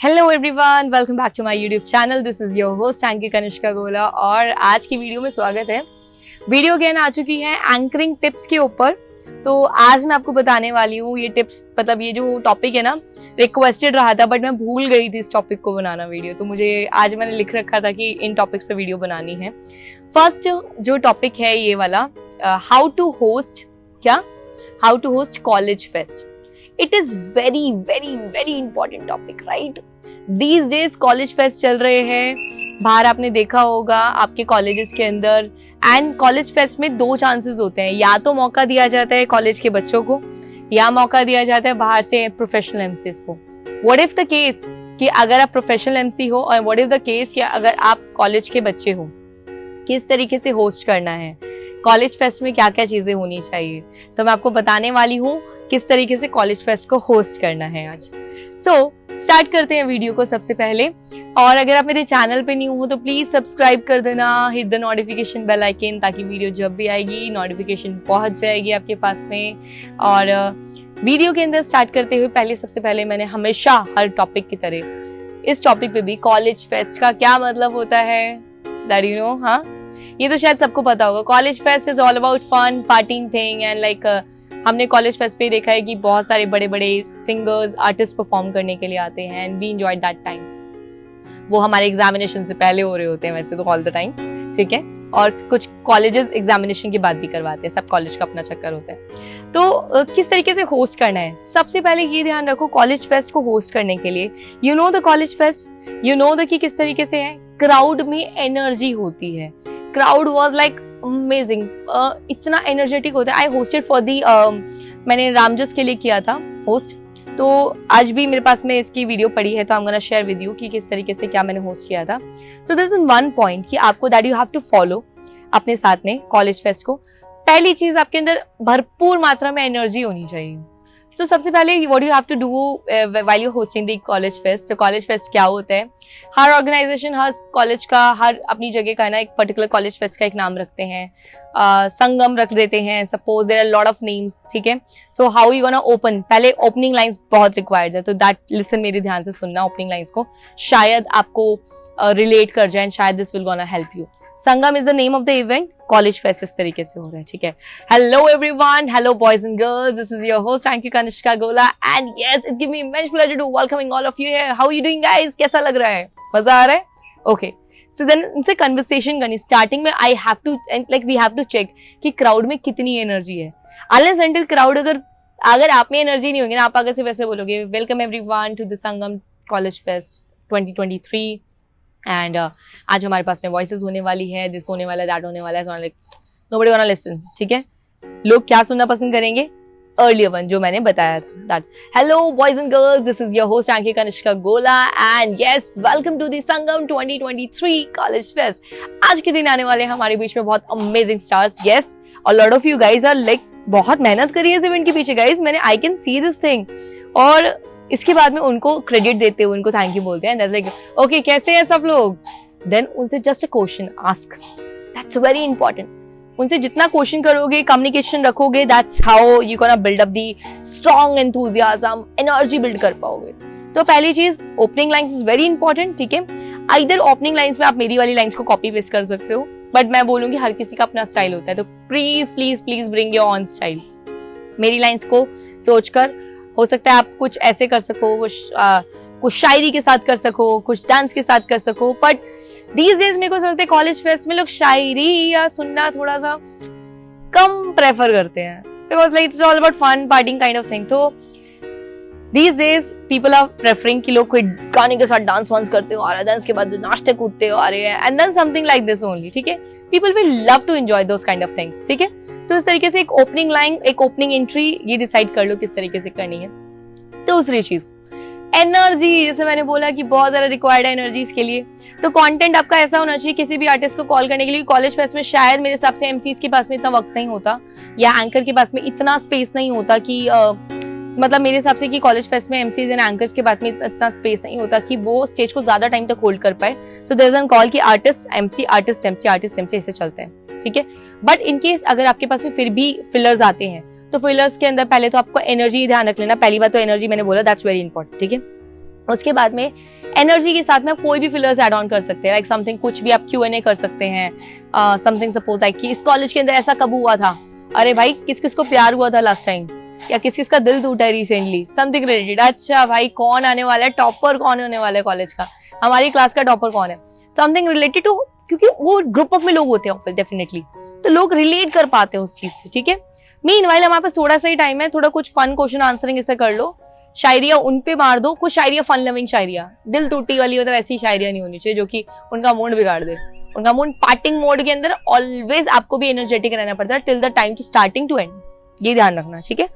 Hello everyone, welcome back to my YouTube channel. This is your host anchor Kanishka Gola और आज की video में स्वागत है। वीडियो अगेन आ चुकी है एंकरिंग टिप्स के ऊपर। तो आज मैं आपको बताने वाली हूँ ये टिप्स, मतलब ये जो टॉपिक है ना, रिक्वेस्टेड रहा था बट मैं भूल गई थी इस टॉपिक को बनाना वीडियो, तो मुझे आज मैंने लिख रखा था कि इन टॉपिक्स पे वीडियो बनानी है। फर्स्ट जो टॉपिक है ये वाला, how to host college fest. It is very very very important topic, right? These days college fest चल रहे हैं बाहर, आपने देखा होगा आपके कॉलेजेस के अंदर। एंड कॉलेज फेस्ट में दो चांसेस होते हैं, या तो मौका दिया जाता है कॉलेज के बच्चों को, या मौका दिया जाता है बाहर से प्रोफेशनल एमसीज को। व्हाट इफ द केस कि अगर आप प्रोफेशनल एमसी हो, और व्हाट इफ द केस कि अगर आप कॉलेज के बच्चे हो, किस तरीके से होस्ट करना है कॉलेज फेस्ट में, क्या क्या चीजें होनी चाहिए, तो मैं आपको बताने वाली हूँ किस तरीके से कॉलेज फेस्ट को होस्ट करना है आज। सो स्टार्ट करते हैं वीडियो को सबसे पहले। और अगर आप मेरे चैनल पे न्यू हो तो प्लीज सब्सक्राइब कर देना, hit the notification bell icon, ताकि वीडियो जब भी आएगी नोटिफिकेशन पहुंच जाएगी आपके पास में। और वीडियो के अंदर स्टार्ट करते हुए सबसे पहले मैंने हमेशा हर टॉपिक की तरह इस टॉपिक पे भी कॉलेज फेस्ट का क्या मतलब होता है, दैट यू नो। हाँ, ये तो शायद सबको पता होगा। College fest is all about fun partying thing and like हमने कॉलेज फेस्ट पे देखा है कि बहुत सारे बड़े बड़े सिंगर्स आर्टिस्ट परफॉर्म करने के लिए आते हैं and we enjoy that time. वो हमारे एग्जामिनेशन से पहले हो रहे होते हैं वैसे तो ऑल द टाइम, ठीक है। और कुछ कॉलेजेस एग्जामिनेशन के बाद भी करवाते हैं, सब कॉलेज का अपना चक्कर होता है। तो किस तरीके से होस्ट करना है, सबसे पहले ये ध्यान रखो कॉलेज फेस्ट को होस्ट करने के लिए you know the college fest, you know the कि किस तरीके से है। क्राउड में एनर्जी होती है, क्राउड वॉज लाइक अमेजिंग, इतना एनर्जेटिक होता है। आई होस्टेड फॉर दी मैंने रामजस के लिए किया था होस्ट, तो आज भी मेरे पास में इसकी वीडियो पड़ी है, तो I am gonna share with you कि किस तरीके से क्या मैंने होस्ट किया था। So this is one point कि आपको that you have to follow अपने साथ में कॉलेज फेस्ट को। पहली चीज, आपके अंदर भरपूर मात्रा में एनर्जी होनी चाहिए। So, सबसे पहले what you have to do while you're hosting the college fest। तो college fest क्या होता है, हर ऑर्गेनाइजेशन हर कॉलेज का हर अपनी जगह का ना एक पर्टिकुलर कॉलेज फेस्ट का एक नाम रखते हैं, संगम रख देते हैं, suppose there are lot of names, ठीक है। So how you gonna open, पहले ओपनिंग लाइंस बहुत रिक्वायर्ड है, तो दैट लिसन मेरे ध्यान से सुनना ओपनिंग लाइंस को, शायद आपको रिलेट कर जाए, शायद this will gonna help you. Sangam is the name of the event, college fest इस तरीके से हो रहा है, ठीक है। Hello everyone, hello boys and girls, this is your host anchor Kanishka Gola and yes it's give me immense pleasure to welcoming all of you here. How you doing guys, कैसा लग रहा है, मजा आ रहा है? ओके, सो देन इनसे conversation करनी स्टार्टिंग में। I have to like we have to check कि क्राउड में कितनी एनर्जी है। अनलेस अंटिल क्राउड अगर आप में एनर्जी नहीं होगी ना, आप अगर सिर्फ वैसे बोलोगे welcome everyone to the Sangam college fest 2023 and आज हमारे पास में वॉइसेस होने वाली है, दिस होने वाला है, दैट होने वाला है, so like nobody gonna listen, ठीक है। लोग क्या सुनना पसंद करेंगे, अर्लियर वन जो मैंने बताया था, that hello boys and girls, this is your host anchor Kanishka Gola and yes welcome to the Sangam 2023 college fest. आज के दिन आने वाले हमारे बीच में बहुत अमेजिंग स्टार्स, यस, और lot of you guys are like बहुत मेहनत करी है इस इवेंट के पीछे गाइज, मैंने I can see this thing. और इसके बाद में उनको क्रेडिट देते हुए उनको थैंक यू बोलते हैं, लाइक ओके कैसे हैं सब लोग, देन उनसे just a question ask, that's very important. उनसे जितना क्वेश्चन करोगे, कम्युनिकेशन रखोगे, that's how you gonna build up the strong enthusiasm, energy build कर पाओगे। तो पहली चीज opening lines is very important, ठीक है। आइदर ओपनिंग लाइंस में आप मेरी वाली लाइंस को कॉपी पेस्ट कर सकते हो, बट मैं बोलूंगी हर किसी का अपना स्टाइल होता है, तो please please please bring your on style. मेरी लाइंस को सोचकर हो सकता है आप कुछ ऐसे कर सको, कुछ शायरी के साथ कर सको, कुछ डांस के साथ कर सको, बट दीज डेज मेरे को लगता है कॉलेज फेस्ट में लोग शायरी या सुनना थोड़ा सा कम प्रेफर करते हैं, because like it's all about fun partying kind of thing. तो these days people are preferring कि लोग कोई गाने के साथ डांस वांस करते हो आ रहा है, डांस के बाद नाचते कूदते हो आ रहे हैं, and then something like this only, ठीक है। People will love to enjoy those kind of things, ठीक है। तो इस तरीके से एक ओपनिंग लाइन, एक ओपनिंग एंट्री, ये डिसाइड कर लो किस तरीके से करनी है। दूसरी चीज एनर्जी, जैसे मैंने बोला कि बहुत ज्यादा रिक्वायर्ड है एनर्जी इसके लिए। तो कंटेंट आपका ऐसा होना चाहिए, किसी भी आर्टिस्ट को कॉल करने के लिए कॉलेज फेस्ट में शायद मेरे हिसाब से एमसीज के पास में इतना वक्त नहीं होता, या एंकर के पास में इतना स्पेस नहीं होता कि मतलब मेरे हिसाब से कि कॉलेज फेस्ट में एमसीज एंड एंकर्स के बाद में इतना स्पेस नहीं होता कि वो स्टेज को ज्यादा टाइम तक होल्ड कर पाए। तो देयर इज एन कॉल कि artist MC artist MC artist MC ऐसे चलते हैं, ठीक है। बट इन केस अगर आपके पास में फिर भी फिलर्स आते हैं, तो फिलर्स के अंदर पहले तो आपको एनर्जी ध्यान रख लेना। पहली बात तो एनर्जी मैंने बोला, दैट्स वेरी इंपॉर्टेंट, ठीक है। उसके बाद में एनर्जी के साथ में आप कोई भी फिलर्स ऐड ऑन कर सकते हैं, लाइक समथिंग, कुछ भी आप Q&A कर सकते हैं, समथिंग सपोज लाइक कि इस कॉलेज के अंदर ऐसा कब हुआ था, अरे भाई किस किस को प्यार हुआ था लास्ट टाइम, या किस किस का दिल टूटा है रिसेंटली, समथिंग रिलेटेड। अच्छा भाई कौन आने वाला है, टॉपर कौन होने वाला है कॉलेज का, हमारी क्लास का टॉपर कौन है, समथिंग रिलेटेड टू, क्योंकि वो ग्रुप ऑफ में लोग होते हैं डेफिनेटली, तो लोग रिलेट कर पाते हैं उस चीज से, ठीक है। मीनवाइल हमारे पास थोड़ा सा ही टाइम है, थोड़ा कुछ फन क्वेश्चन आंसरिंग इससे कर लो, शायरिया उन पे मार दो, कुछ शायरिया फन लविंग शायरिया, दिल टूटी वाली हो तो वैसी शायरिया नहीं होनी चाहिए जो कि उनका मूड बिगाड़ दे। उनका मूड पार्टिंग मोड के अंदर ऑलवेज आपको भी एनर्जेटिक रहना पड़ता है till the time to starting to end, ये ध्यान रखना, ठीक है।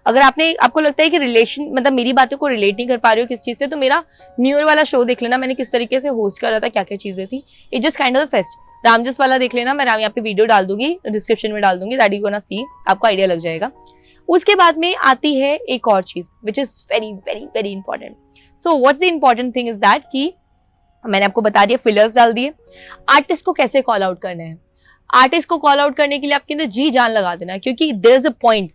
अगर आपको लगता है कि रिलेशन मतलब मेरी बातों को रिलेट नहीं कर पा रही हो किस चीज से, तो मेरा न्यू ईयर वाला शो देख लेना, मैंने किस तरीके से होस्ट कर रहा था, क्या क्या चीजें थी, it just kind of fest. Ramjas वाला देख लेना, मैं यहाँ पे वीडियो डाल दूंगी, डिस्क्रिप्शन में डाल दूंगी, दैट यू गोना सी, आपको आइडिया लग जाएगा। उसके बाद में आती है एक और चीज which is very very very important. So what's the important thing is that कि मैंने आपको बता दिया, फिलर्स डाल दिए, आर्टिस्ट को कैसे कॉल आउट करना है। आर्टिस्ट को कॉल आउट करने के लिए आपके अंदर जी जान लगा देना, क्योंकि देयर इज अ पॉइंट,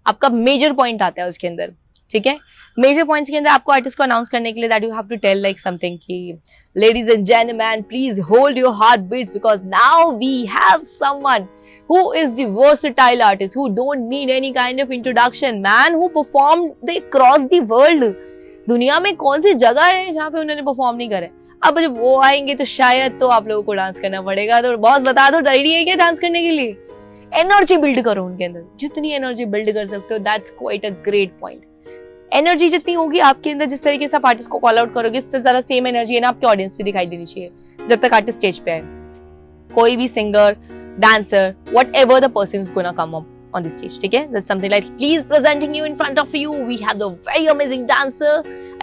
आपका मेजर पॉइंट आता है उसके अंदर, ठीक है। मेजर पॉइंट्स के अंदर आपको आर्टिस्ट को अनाउंस करने के लिए that you have to tell like something कि ladies and gentleman please hold your heart beats because now we have someone who is the versatile artist who don't need any kind of introduction, man who performed across the world। दुनिया में कौन सी जगह है जहाँ पे उन्होंने perform नहीं करे। अब जब वो आएंगे तो शायद तो आप लोगों को डांस करना पड़ेगा, तो बॉस बता दो रेडी है क्या डांस करने के लिए। एनर्जी बिल्ड करो उनके अंदर, जितनी एनर्जी बिल्ड कर सकते हो, that's quite a great point. Energy जितनी होगी आपके अंदर, जिस तरीके से आप आर्टिस्ट को कॉल आउट करोगे, इससे ज्यादा सेम एनर्जी है ना आपके ऑडियंस पे दिखाई देनी चाहिए जब तक आर्टिस्ट स्टेज पे आए। कोई भी singer, dancer, whatever the person is gonna come up on the stage, ठीक है। That's something like please presenting you in front of you, we have the very amazing dancer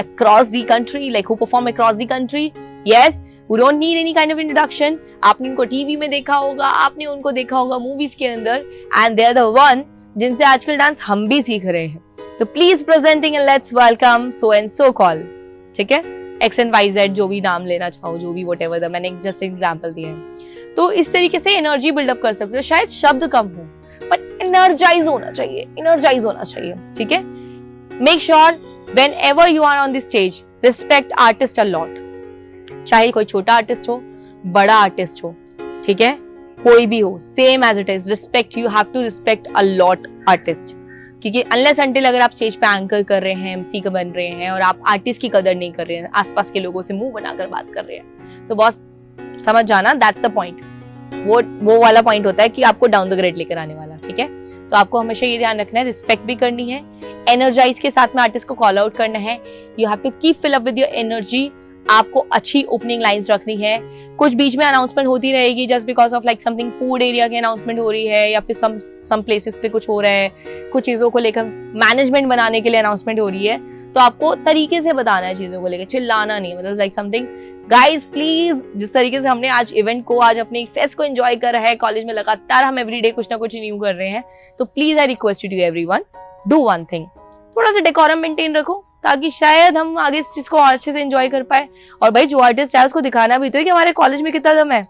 across the country, like who perform across the country, yes, who don't need any kind of introduction। आपने उनको TV में देखा होगा, आपने उनको देखा होगा movies के अंदर, and they are the one जिनसे आजकल डांस हम भी सीख रहे हैं। तो please presenting and let's welcome so and so call, ठीक है, XYZ जो भी नाम लेना चाहो, जो भी whatever द, मैंने जस्ट एग्जाम्पल दिया है। तो इस तरीके से एनर्जी बिल्डअप कर सकते हो। शायद शब्द कम हो बट एनर्जाइज होना चाहिए, एनर्जाइज होना चाहिए, ठीक है। Make sure whenever you are on the stage respect artist a lot, चाहे कोई छोटा आर्टिस्ट हो, बड़ा आर्टिस्ट हो, ठीक है, कोई भी हो, same as it is respect, you have to respect a lot artist, क्योंकि अनलेस अनटिल अगर आप स्टेज पे एंकर कर रहे हैं, MC बन रहे हैं और आप आर्टिस्ट की कदर नहीं कर रहे हैं, आसपास के लोगों से मुंह बनाकर बात कर रहे हैं, तो बॉस समझ जाना दैट्स द पॉइंट। वो वाला पॉइंट होता है कि आपको डाउन द ग्रेड लेकर आने वाला, ठीक है। तो आपको हमेशा ये ध्यान रखना है, रिस्पेक्ट भी करनी है, एनर्जाइज के साथ में आर्टिस्ट को कॉल आउट करना है, you have to keep fill up with your energy. आपको अच्छी ओपनिंग लाइंस रखनी है, कुछ बीच में अनाउंसमेंट होती रहेगी just because of like something, food area की अनाउंसमेंट हो रही है या फिर सम प्लेसेस पे कुछ हो रहा है, कुछ चीजों को लेकर मैनेजमेंट बनाने के लिए अनाउंसमेंट हो रही है, तो आपको तरीके से बताना है चीजों को लेकर, चिल्लाना नहीं, मतलब लाइक समथिंग गाइज प्लीज, जिस तरीके से हमने आज इवेंट को, आज अपने फेस्ट को एंजॉय कर रहा है कॉलेज में, लगातार हम एवरीडे कुछ ना कुछ न्यू कर रहे हैं, तो please I request you everyone, do one thing, थोड़ा सा डेकोरम मेंटेन रखो ताकि शायद हम आगे इस चीज को और अच्छे से एंजॉय कर पाए। और भाई जो आर्टिस्ट है उसको दिखाना भी तो है कि हमारे कॉलेज में कितना दम है,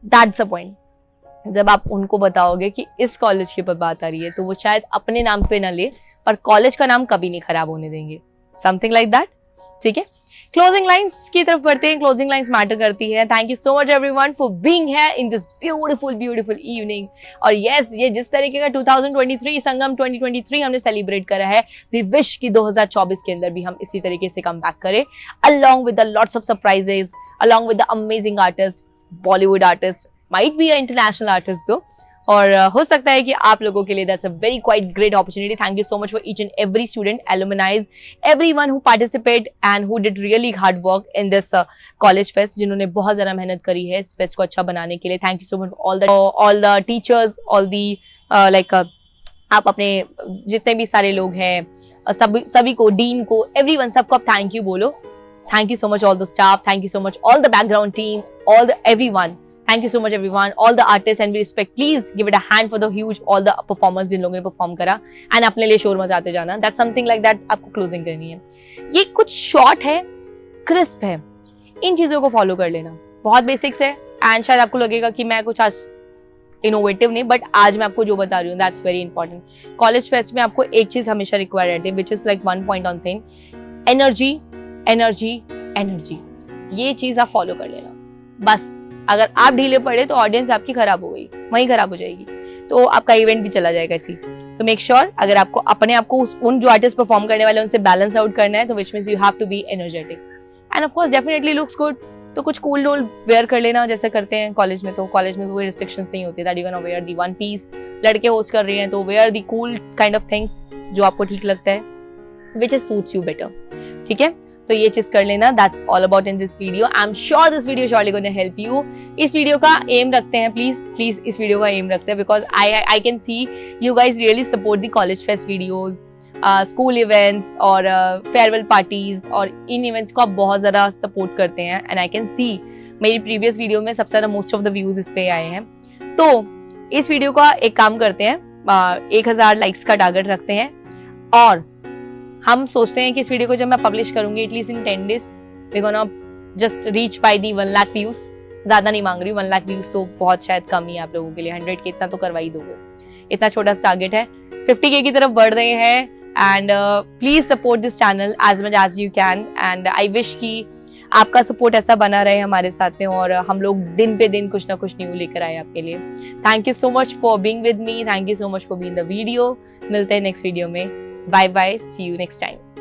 दैट्स द पॉइंट। जब आप उनको बताओगे कि इस कॉलेज की बात आ रही है, तो वो शायद अपने नाम पे ना ले पर कॉलेज का नाम कभी नहीं खराब होने देंगे, समथिंग लाइक दैट, ठीक है। क्लोजिंग लाइंस की तरफ बढ़ते हैं, क्लोजिंग लाइंस मैटर करती है। Thank you so much everyone for being here in this beautiful beautiful evening. और यस, ये जिस तरीके का 2023 संगम 2023 हमने सेलिब्रेट करा है, वी विश कि 2024 के अंदर भी हम इसी तरीके से कम बैक करें, along with the lots of surprises, along with the amazing artists, Bollywood artists, might be an international artist though, और हो सकता है कि आप लोगों के लिए that's a very quite great opportunity. Thank you so much for each and every student, alumni, everyone who participate and who did really hard work in this college fest, जिन्होंने बहुत ज़्यादा मेहनत करी है इस फेस्ट को अच्छा बनाने के लिए. Thank you so much all the teachers, all the like आप अपने जितने भी सारे लोग हैं, सभी को, डीन को, everyone, सबको आप थैंक यू बोलो. Thank you so much all the staff, thank you so much all the background team, all the everyone. Thank you so much everyone, all the artists, and we respect. Please give it a hand for the huge all the performers जिन लोगों ने perform करा, and अपने लिए शोर मचाते जाना. That's something like that आपको closing करनी है. ये कुछ शॉर्ट है, क्रिस्प है, इन चीजों को फॉलो कर लेना. बहुत बेसिक्स है एंड शायद आपको लगेगा कि मैं कुछ आज इनोवेटिव नहीं, बट आज मैं आपको जो बता रही हूँ that's very important. College fest में आपको एक चीज हमेशा रिक्वायर रहती है, which is like one point on thing, energy, energy energy, ये चीज आप फॉलो कर लेना बस। अगर आप ढीले पड़े तो ऑडियंस आपकी खराब हो गई, वहीं खराब हो जाएगी, तो आपका इवेंट भी चला जाएगा इसी। तो मेक श्योर अगर आपको अपने आप को उन जो आर्टिस्ट परफॉर्म करने वाले उनसे बैलेंस आउट करना है तो which means you have to be energetic and of course definitely looks good. तो कुछ कूल डोल वेयर कर लेना जैसे करते हैं कॉलेज में। तो कॉलेज में कोई रिस्ट्रिक्शंस नहीं होती, that you can wear the one piece. लड़के होस्ट कर रहे हैं तो wear the cool kind of things जो आपको ठीक लगता है, which is suits you better, ठीक है। तो ये चीज कर लेना। That's all about in this video. I am sure this video surely gonna help you. इस वीडियो का एम रखते हैं, प्लीज इस वीडियो का एम रखते हैं, because I can see you guys really support the college fest videos, school events और farewell parties, और इन इवेंट्स को आप बहुत ज़्यादा सपोर्ट करते हैं एंड आई कैन सी मेरी प्रीवियस वीडियो में सबसे ज़्यादा मोस्ट ऑफ द व्यूज इस पे आए हैं। तो इस वीडियो का एक काम करते हैं, 1000 लाइक्स का टारगेट रखते हैं और हम सोचते हैं कि इस वीडियो को जब मैं पब्लिश करूंगी at least in 10 days we gonna just reach by the 1 lakh views. ज्यादा नहीं मांग रही, 1 लाख व्यूज तो बहुत शायद कम ही आप लोगों के लिए, 100 के इतना तो करवा ही दोगे, इतना छोटा सा टारगेट है। 50K की तरफ बढ़ रहे हैं and please support this channel as much as you can and I wish कि आपका सपोर्ट ऐसा बना रहे हमारे साथ में और हम लोग दिन पे दिन कुछ ना कुछ न्यू लेकर आए आपके लिए। Thank you so much for being with me, thank you so much for being the video. मिलते हैं नेक्स्ट वीडियो में। Bye bye, see you next time.